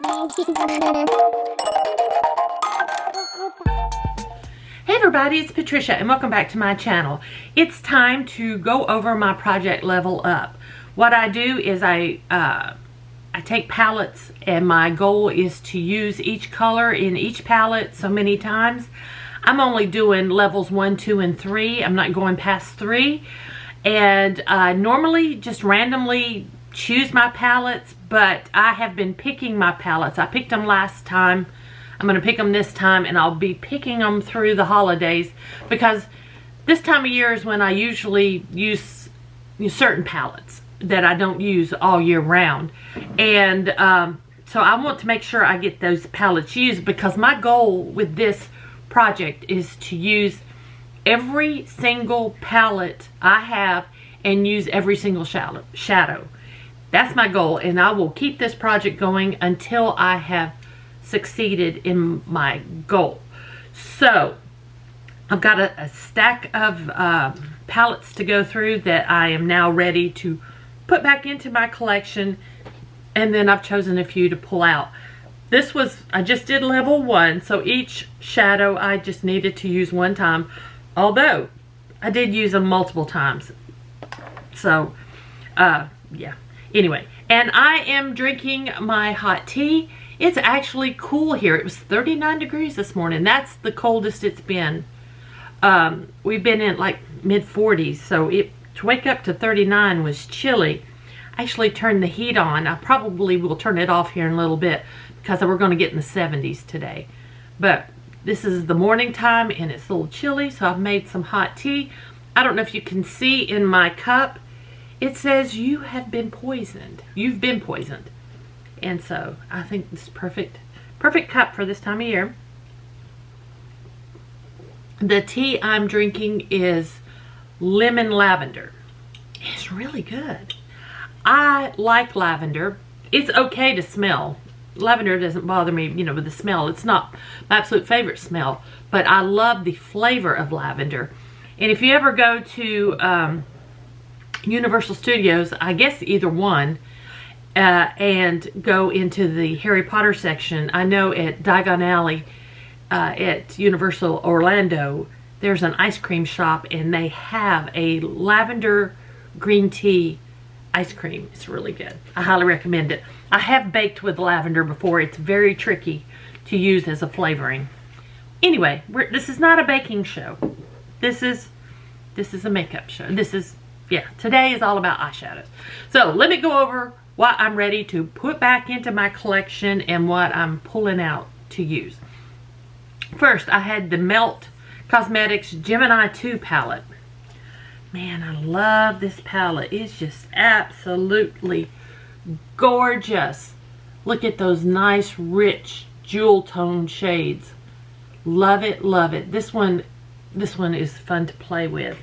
Hey everybody, it's Patricia and welcome back to my channel. It's time to go over my project Level Up. What I do is I take palettes and my goal is to use each color in each palette so many times. I'm only doing levels 1, 2, and 3. I'm not going past 3. And I normally just randomly choose my palettes, but I have been picking my palettes. I picked them last time. I'm going to pick them this time, and I'll be picking them through the holidays because this time of year is when I usually use certain palettes that I don't use all year round. And so I want to make sure I get those palettes used because my goal with this project is to use every single palette I have and use every single shadow. That's my goal, and I will keep this project going until I have succeeded in my goal. So I've got a stack of palettes to go through that I am now ready to put back into my collection, and then I've chosen a few to pull out. I just did level 1, so each shadow I just needed to use one time, although I did use them multiple times. So yeah, anyway, and I am drinking my hot tea. It's actually cool here. It was 39 degrees this morning. That's the coldest it's been. We've been in like mid 40s, so to wake up to 39 was chilly. I actually turned the heat on. I probably will turn it off here in a little bit because we're going to get in the 70s today. But this is the morning time and it's a little chilly, so I've made some hot tea. I don't know if you can see in my cup, it says you have been poisoned. You've been poisoned. And so I think this is perfect cup for this time of year. The tea I'm drinking is lemon lavender. It's really good. I like lavender. It's okay to smell. Lavender doesn't bother me, with the smell. It's not my absolute favorite smell, but I love the flavor of lavender. And if you ever go to Universal Studios, I guess either one, and go into the Harry Potter section, I know at Diagon Alley at Universal Orlando, there's an ice cream shop and they have a lavender green tea ice cream. It's really good. I highly recommend it. I have baked with lavender before. It's very tricky to use as a flavoring. Anyway, this is not a baking show. This is a makeup show. Today is all about eyeshadows. So let me go over what I'm ready to put back into my collection and what I'm pulling out to use. First, I had the Melt Cosmetics Gemini 2 palette. Man, I love this palette. It's just absolutely gorgeous. Look at those nice, rich, jewel tone shades. Love it, love it. This one is fun to play with.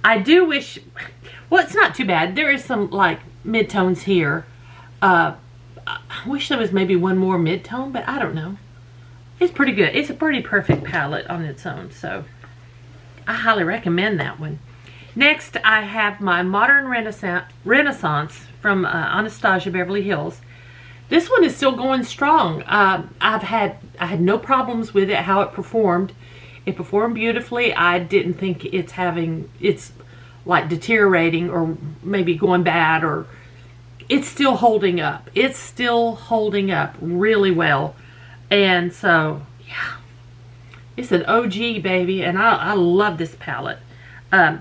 I do wish, well, it's not too bad. There is some like mid-tones here. I wish there was maybe one more mid-tone, but I don't know. It's pretty good. It's a pretty perfect palette on its own, so I highly recommend that one. Next, I have my Modern Renaissance from Anastasia Beverly Hills. This one is still going strong. I had no problems with it, how it performed. It performed beautifully. I didn't think it's like deteriorating or maybe going bad, or it's still holding up. It's still holding up really well. And so, yeah, it's an OG, baby, and I love this palette.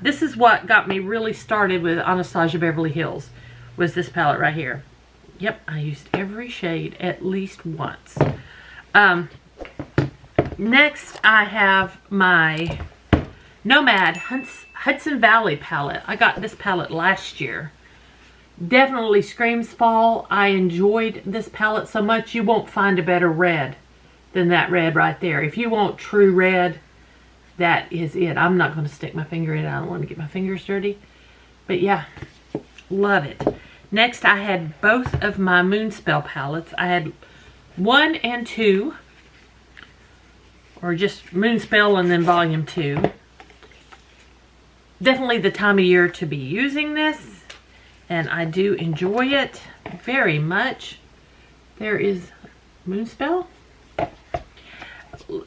This is what got me really started with Anastasia Beverly Hills, was this palette right here. Yep, I used every shade at least once. Next, I have my Nomad Hudson Valley palette. I got this palette last year. Definitely screams fall. I enjoyed this palette so much, you won't find a better red than that red right there. If you want true red, that is it. I'm not going to stick my finger in it. I don't want to get my fingers dirty. But yeah, love it. Next, I had both of my Moonspell palettes. I had 1 and 2, or just Moonspell and then Volume 2. Definitely the time of year to be using this, and I do enjoy it very much. There is Moonspell.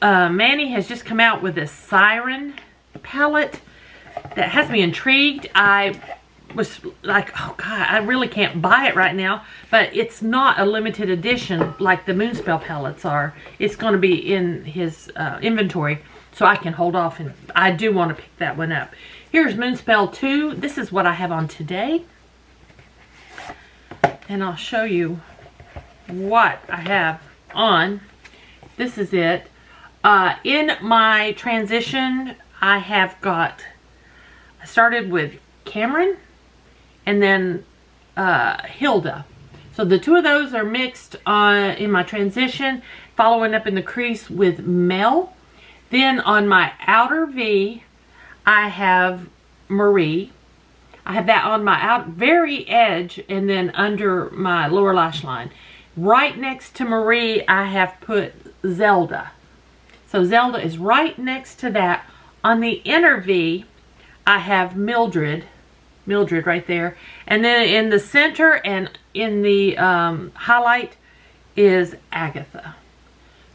Manny has just come out with this Siren palette that has me intrigued. I was like, oh God, I really can't buy it right now, but it's not a limited edition like the Moonspell palettes are. It's going to be in his inventory, so I can hold off, and I do want to pick that one up. Here's Moonspell 2. This is what I have on today, and I'll show you what I have on. This is it. In my transition, I started with Cameron and then Hilda. So the two of those are mixed in my transition, following up in the crease with Mel. Then on my outer V, I have Marie. I have that on my very edge and then under my lower lash line. Right next to Marie, I have put Zelda. So Zelda is right next to that. On the inner V, I have Mildred right there. And then in the center and in the highlight is Agatha.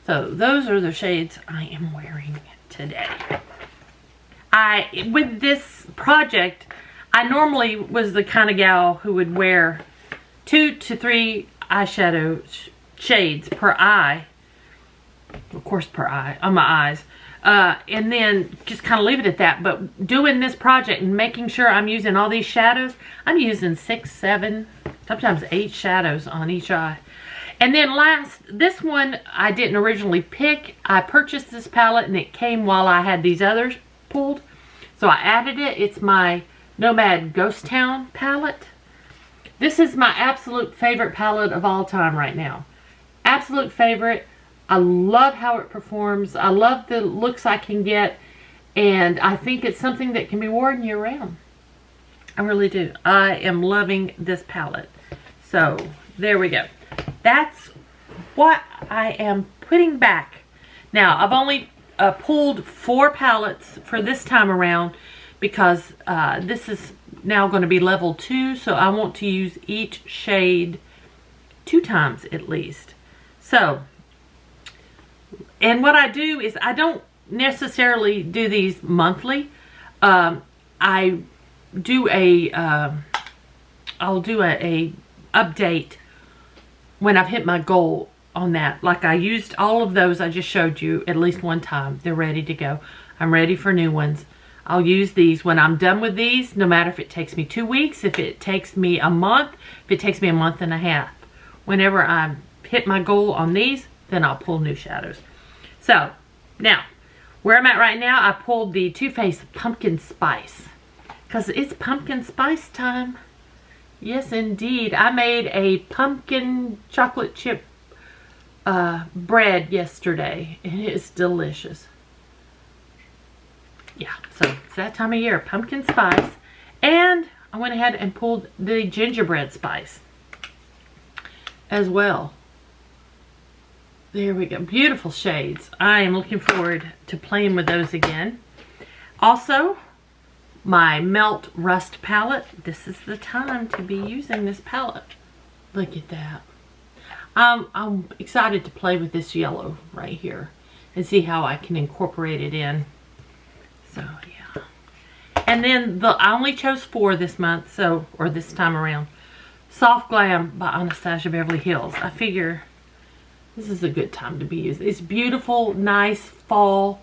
So those are the shades I am wearing today. With this project, I normally was the kind of gal who would wear 2 to 3 eyeshadow shades per eye. Of course per eye, on my eyes. And then just kind of leave it at that. But doing this project and making sure I'm using all these shadows, I'm using 6, 7, sometimes 8 shadows on each eye. And then this one I didn't originally pick. I purchased this palette and it came while I had these others pulled. So I added it. It's my Nomad Ghost Town palette. This is my absolute favorite palette of all time right now. Absolute favorite. I love how it performs. I love the looks I can get. And I think it's something that can be worn year round. I really do. I am loving this palette. So there we go. That's what I am putting back. Now I've only pulled 4 palettes for this time around because this is now going to be level 2. So I want to use each shade 2 times at least. So, and what I do is I don't necessarily do these monthly. I do I'll do a update when I've hit my goal on that. Like I used all of those I just showed you at least one time. They're ready to go. I'm ready for new ones. I'll use these when I'm done with these, no matter if it takes me 2 weeks, if it takes me a month, if it takes me a month and a half. Whenever I hit my goal on these, then I'll pull new shadows. So, now, where I'm at right now, I pulled the Too Faced Pumpkin Spice. Because it's pumpkin spice time. Yes, indeed. I made a pumpkin chocolate chip bread yesterday. And it's delicious. Yeah, so it's that time of year. Pumpkin spice. And I went ahead and pulled the gingerbread spice as well. There we go. Beautiful shades. I am looking forward to playing with those again. Also, my Melt Rust palette. This is the time to be using this palette. Look at that. I'm excited to play with this yellow right here and see how I can incorporate it in. So, yeah. And then I only chose 4 this month, or this time around. Soft Glam by Anastasia Beverly Hills. I figure this is a good time to be used. It's beautiful, nice fall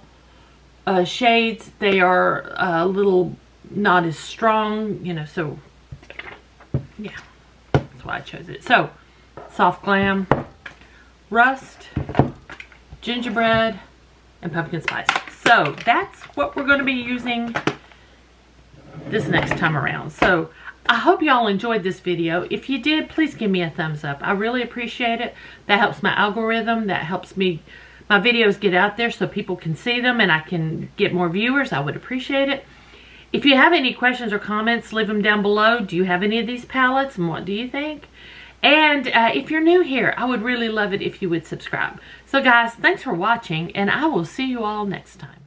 shades. They are a little not as strong, you know, so yeah, that's why I chose it. So, Soft Glam, Rust, Gingerbread, and Pumpkin Spice. So, that's what we're going to be using this next time around. So, I hope y'all enjoyed this video. If you did, please give me a thumbs up. I really appreciate it. That helps my algorithm. That helps my videos get out there so people can see them and I can get more viewers. I would appreciate it. If you have any questions or comments, leave them down below. Do you have any of these palettes and what do you think? And if you're new here, I would really love it if you would subscribe. So guys, thanks for watching and I will see you all next time.